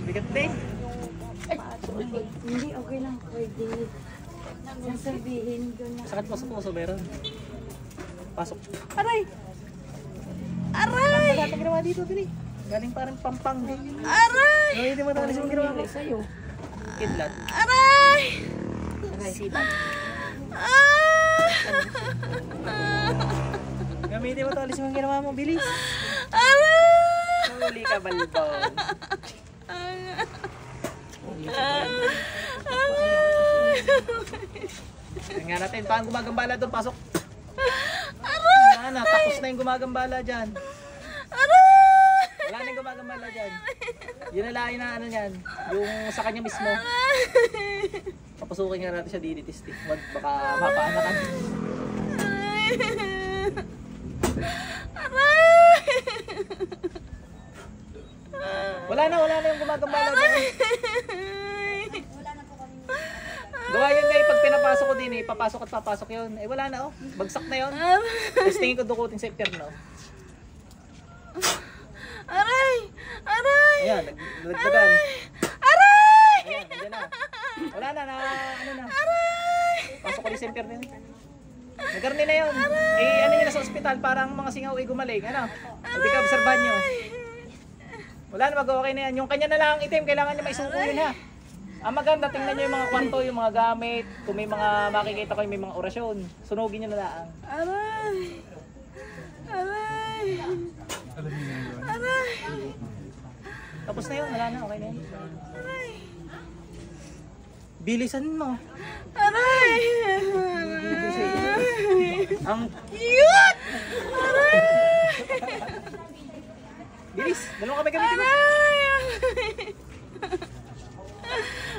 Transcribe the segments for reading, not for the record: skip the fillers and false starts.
Bigat din. Hindi, okay lang. Pwede. Sasabihin doon na. Sakit mo sa puso, meron. Pasok. Aray! Aray! Ang ginawa dito, Dili. Galing parang pampang din. Aray! No, hindi mo nakalis yung ginawa ko. Sa'yo. Kidlat. Aray! Sibag. Gamitin mo ito, alis yung ginawa mo, bilis. Aray! Huli ka, balbon. Tingnan natin, paano gumagambala doon, pasok. Aray! Tapos na yung gumagambala dyan. Aray! Wala na yung gumagambala dyan. Yun na lain na ano yan, yung sa kanya mismo. Papasukin nga natin siya dinitis. Baka mapaanakan. Aray! Wala na yung gumagambala dyan. Gawa yun guys, pag pinapasok ko din eh, papasok at papasok yun. Eh wala na oh, bagsak na yun. Tapos tingin ko dukutin sa impyerno. Aray! Aray! Ayan, nagdagdagan. Aray! Ayan, nandiyan na. Wala na, ano na. Pasok ko din sa impyerno yun. Nagkarni na yun. Eh ano yun na sa ospital, parang mga singaw ay gumaling. Ano? Hindi ka obserbahan nyo. Wala na, mag-okay na yan. Yung kanya na lang ang itim, kailangan niya maisuko yun ha. Ang maganda, tingnan nyo yung mga kwarto, yung mga gamit. Kung may mga makikita ko, may mga orasyon. Sunugin nyo na lang. Aray! Aray! Aray! Tapos na yun, wala na, okay na yun. Aray! Bilisan mo. Aray! Ang Cute! Aray! bilis, dalawa kami gamitin mo. Aray!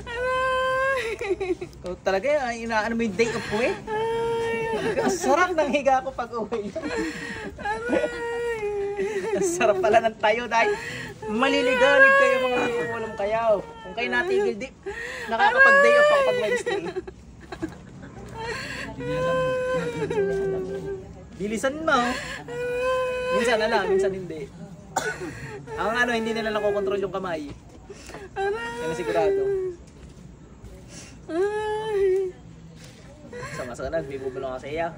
Aray! Ikaw talaga, inaano mo yung day off ko eh. Ang sarap ng higa ko pag uwi. Ang sarap pala ng tayo dahil maliligalig kayo mga walang kayaw. Kung kayo natigil, di nakakapag-day off ako pag Wednesday. Bilisan mo. Minsan na lang, minsan hindi. Ang ano, hindi nila nakokontrol yung kamay. Yan na sigurado. Sama sa kanan, may bubulong ka sa iya.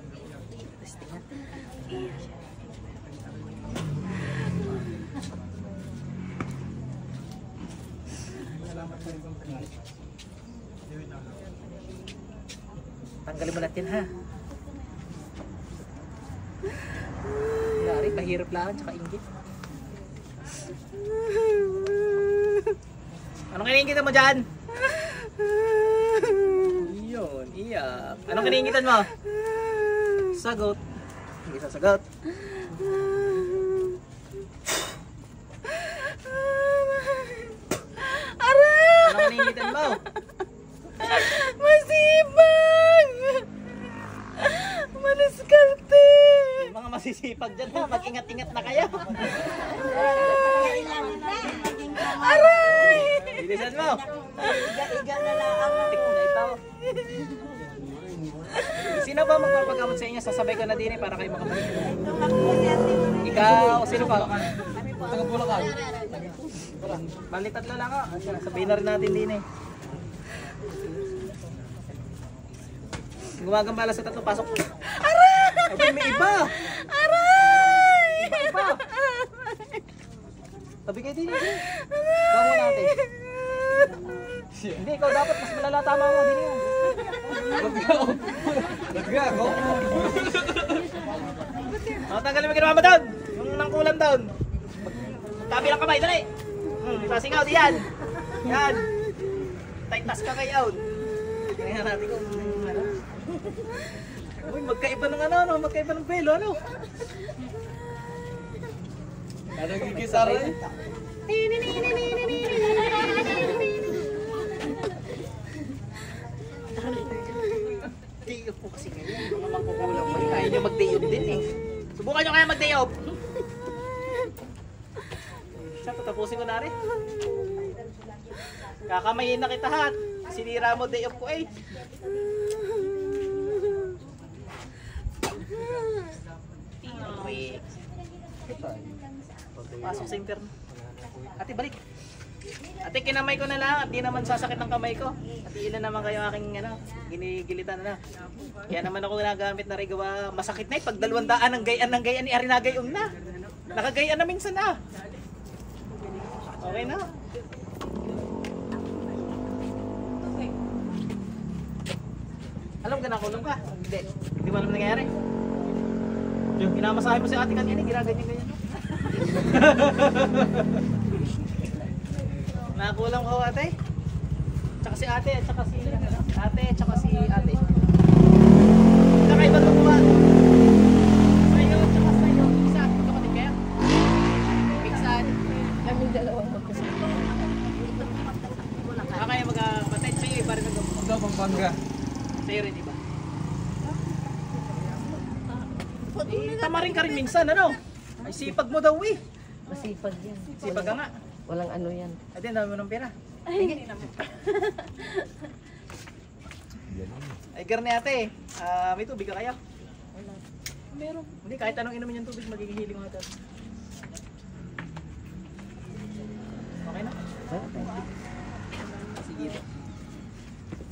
Tanggalin mo natin ha. Yari, mahirap lang, tsaka inggit. Anong kiniingitan mo dyan? Yun, iyak. Anong kiniingitan mo? Sagot. Hindi sasagot. Aray! Anong kiniingitan mo? Masipag! Maliskarte! Yung mga masisipag dyan ha, mag-ingat-ingat na kayo. Aray! Bilisan mo. Iga na lang ang Tik mo na ito. Sino ba magpapagamot sa inyo? Sasabay ko na din eh para kayo makabalik. Ikaw, sino pa? Taga-Bulacan. Bali tatlo lang ako. Sabihin na rin natin din eh. Gumagambala sa tatlo, pasok. Aray! Abay, may iba! Aray! Iba! Tabi kayo din eh. Gawin natin. Hindi, ikaw dapat mas malala tama mo. Hindi yan. Lagga ako. Tanggalin mo ginawa mo doon. Yung nangkulam doon. Tabi lang kamay, dali. Pasingaw, diyan. Yan. Taitas ka kayo. Tingnan natin kung ano. Uy, magkaiba ng ano, magkaiba ng pelo, ano? Ano gigisa rin? Day off po kasi kayo. Mga magkukulang pa rin. Ayaw nyo mag-day off din eh. Subukan nyo kaya mag-day off. Siya, tatapusin ko na rin. Kakamayin na kita hat. Sinira mo day off ko eh. Pasok sa impyerno. Ate, balik. Ate, kinamay ko na lang at di naman sasakit ang kamay ko. At ilan naman kayo aking ginigilitan na. Kaya naman ako ginagamit na regawa. Masakit na pag 200 ang gayaan ni Arinagayong na. Nakagayaan na minsan na. Okay na. Alam ka na, kulong ka? Hindi. Hindi mo alam nangyayari. Yung pinamasahe mo si ate kanina, ginaganyan-ganyan. Nakulang ko ate. Tsaka si ate, tsaka si ate, tsaka si ate. Kakaiba mo ba? Sa'yo, tsaka sa'yo. Isa, kapatid kayo? Mixan. Kaming dalawang magkasama. Kaya magkapatid. Sa'yo, iba rin Ito, Pampanga. sa'yo rin, iba. Tama rin ka rin minsan, ano? Ay, sipag mo daw eh. Masipag yan. Sipag ka nga. Walang ano yan. Ay, din, dami mo ng pera. Ay, garni ate. May tubig ka kaya? Wala. Meron. Hindi, kahit anong inumin yung tubig, magiging healing natin. Okay na? Wala. Sige.